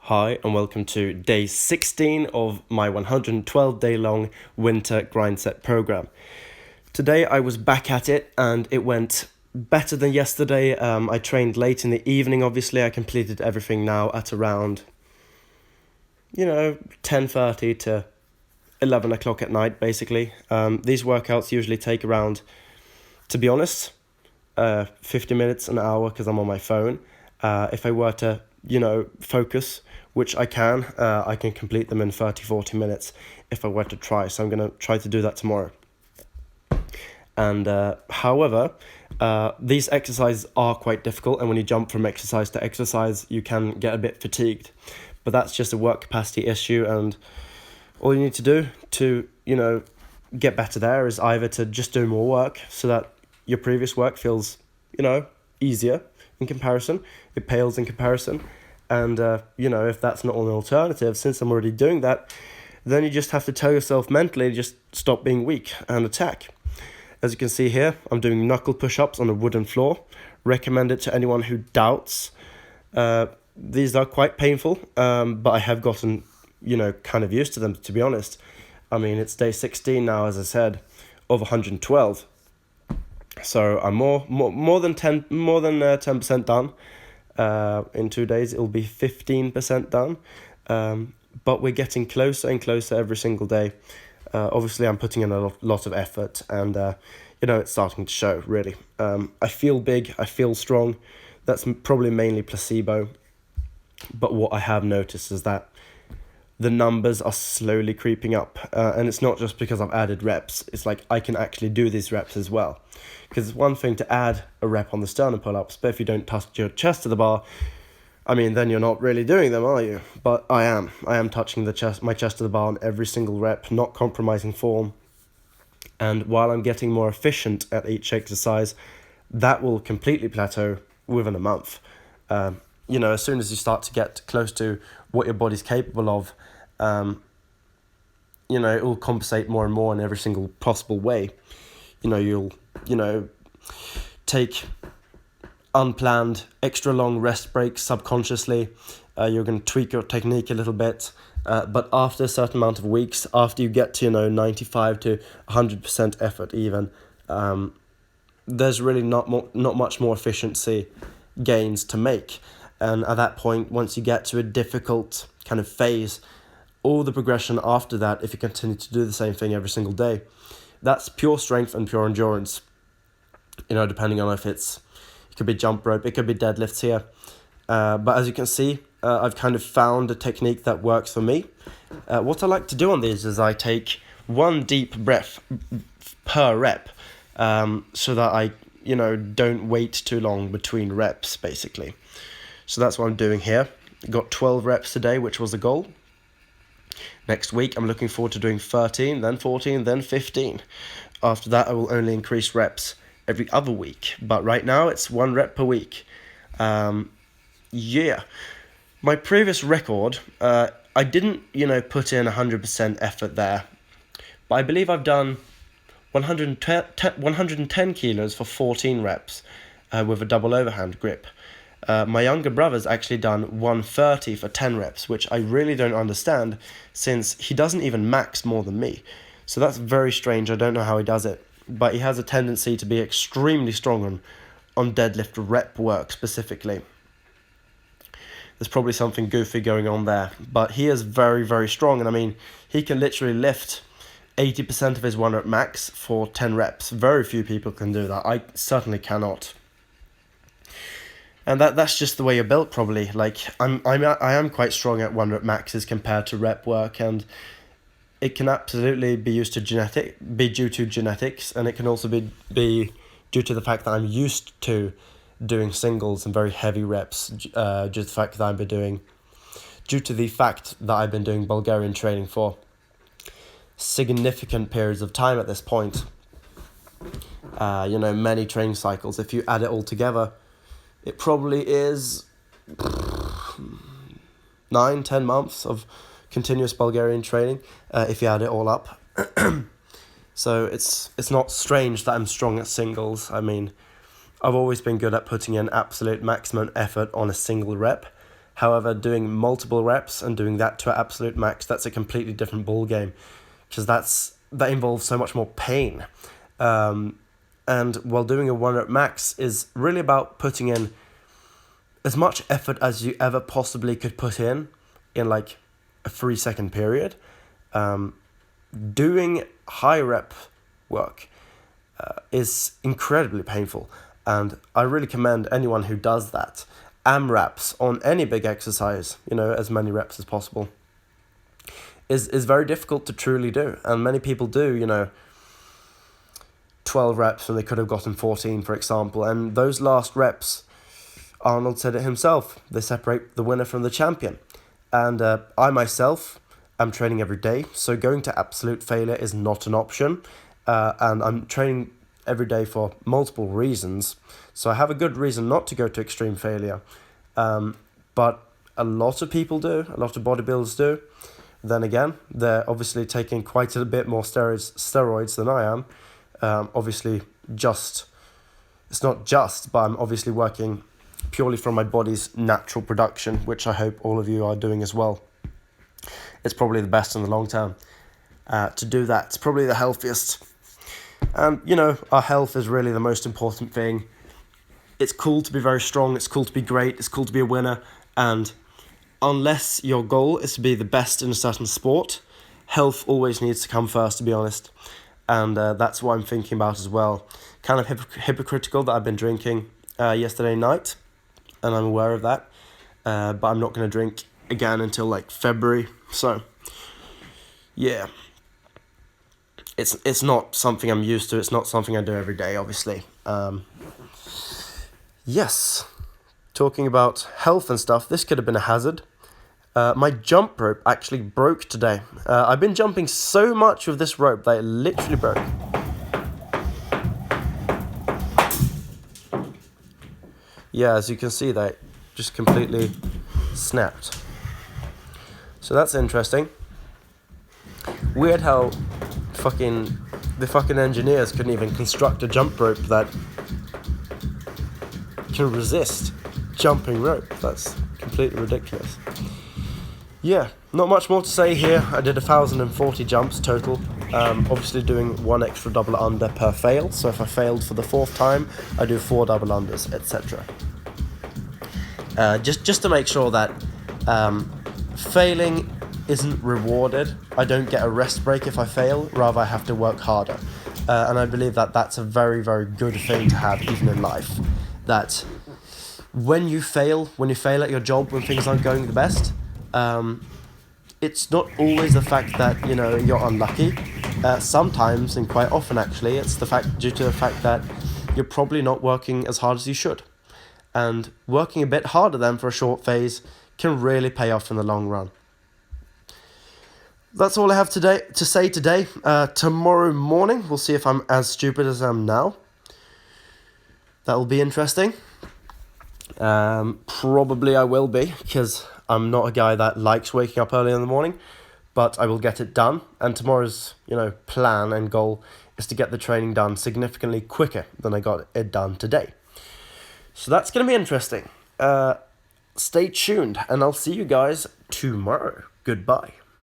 Hi and welcome to day 16 of my 112-day long winter Grindset program. Today I was back at it and it went better than yesterday. I trained late in the evening, obviously. I completed everything now at around, 10:30 to 11 o'clock at night, basically. These workouts usually take around, to be honest, 50 minutes, an hour, because I'm on my phone. If I were to focus, which I can complete them in 30-40 minutes if I were to try. So I'm going to try to do that tomorrow. And however, these exercises are quite difficult. And when you jump from exercise to exercise, you can get a bit fatigued. But that's just a work capacity issue. And all you need to do to, get better there is either to just do more work so that your previous work feels, easier in comparison. It pales in comparison. And, if that's not an alternative, since I'm already doing that, then you just have to tell yourself mentally, just stop being weak and attack. As you can see here, I'm doing knuckle push-ups on a wooden floor. Recommend it to anyone who doubts. These are quite painful, but I have gotten, kind of used to them, to be honest. I mean, it's day 16 now, as I said, of 112. So I'm more than 10% done. In 2 days, it'll be 15% done. But we're getting closer and closer every single day. Obviously, I'm putting in a lot of effort, and it's starting to show, really. I feel big, I feel strong. That's probably mainly placebo. But what I have noticed is that the numbers are slowly creeping up. And it's not just because I've added reps. It's like I can actually do these reps as well. Because it's one thing to add a rep on the sternum pull-ups, but if you don't touch your chest to the bar, then you're not really doing them, are you? But I am. I am touching my chest to the bar on every single rep, not compromising form. And while I'm getting more efficient at each exercise, that will completely plateau within a month. As soon as you start to get close to what your body's capable of, it will compensate more and more in every single possible way. You'll take unplanned extra long rest breaks subconsciously. You're going to tweak your technique a little bit, but after a certain amount of weeks, after you get to 95 to 100% effort even, there's really not much more efficiency gains to make. And at that point, once you get to a difficult kind of phase, all the progression after that, if you continue to do the same thing every single day, that's pure strength and pure endurance. Depending on if it could be jump rope, it could be deadlifts here. But as you can see, I've kind of found a technique that works for me. What I like to do on these is I take one deep breath per rep, so that I, don't wait too long between reps, basically. So that's what I'm doing here. Got 12 reps today, which was the goal. Next week, I'm looking forward to doing 13, then 14, then 15. After that, I will only increase reps every other week. But right now, it's 1 rep per week. My previous record, I didn't, put in 100% effort there. But I believe I've done 110 kilos for 14 reps with a double overhand grip. My younger brother's actually done 130 for 10 reps, which I really don't understand, since he doesn't even max more than me. So that's very strange. I don't know how he does it, but he has a tendency to be extremely strong on deadlift rep work specifically. There's probably something goofy going on there, but he is very, very strong, and he can literally lift 80% of his 1 rep max for 10 reps. Very few people can do that. I certainly cannot. And that's just the way you're built, probably. Like I am quite strong at 1 rep maxes compared to rep work, and it can absolutely be due to genetics, and it can also be due to the fact that I'm used to doing singles and very heavy reps, due to the fact that I've been doing Bulgarian training for significant periods of time at this point. Many training cycles. If you add it all together, it probably is 9-10 months of continuous Bulgarian training, if you add it all up. So it's not strange that I'm strong at singles. I've always been good at putting in absolute maximum effort on a single rep. However, doing multiple reps and doing that to an absolute max, that's a completely different ball game, because that involves so much more pain. And while doing a 1 rep max is really about putting in as much effort as you ever possibly could put in like a 3-second period. Doing high rep work is incredibly painful, and I really commend anyone who does that. AMRAPs on any big exercise, as many reps as possible, is very difficult to truly do, and many people do 12 reps when they could have gotten 14, for example, and those last reps, Arnold said it himself, they separate the winner from the champion. And I myself am training every day, so going to absolute failure is not an option. And I'm training every day for multiple reasons, so I have a good reason not to go to extreme failure. But a lot of people do, a lot of bodybuilders do. Then again, they're obviously taking quite a bit more steroids than I am. It's not just, but I'm obviously working purely from my body's natural production, which I hope all of you are doing as well. It's probably the best in the long term to do that. It's probably the healthiest. And, our health is really the most important thing. It's cool to be very strong, it's cool to be great, it's cool to be a winner, and unless your goal is to be the best in a certain sport, health always needs to come first, to be honest. And that's what I'm thinking about as well. Kind of hypocritical that I've been drinking yesterday night, and I'm aware of that. But I'm not going to drink again until like February. So, yeah. It's not something I'm used to. It's not something I do every day, obviously. Yes. Talking about health and stuff, this could have been a hazard. My jump rope actually broke today. I've been jumping so much with this rope that it literally broke. Yeah, as you can see, that just completely snapped. So that's interesting. Weird how the fucking engineers couldn't even construct a jump rope that can resist jumping rope. That's completely ridiculous. Yeah, not much more to say here. I did 1,040 jumps total. Obviously doing 1 extra double under per fail. So if I failed for the 4th time, I do 4 double unders, etc. Just to make sure that failing isn't rewarded. I don't get a rest break if I fail. Rather, I have to work harder. And I believe that that's a very, very good thing to have even in life. That when you fail at your job, when things aren't going the best, it's not always the fact that you're unlucky. Sometimes, and quite often actually, it's due to the fact that you're probably not working as hard as you should, and working a bit harder than for a short phase can really pay off in the long run. That's all I have to say today. Tomorrow morning, we'll see if I'm as stupid as I am now. That will be interesting. Probably I will be, because I'm not a guy that likes waking up early in the morning, but I will get it done. And tomorrow's, plan and goal is to get the training done significantly quicker than I got it done today. So that's going to be interesting. Stay tuned, and I'll see you guys tomorrow. Goodbye.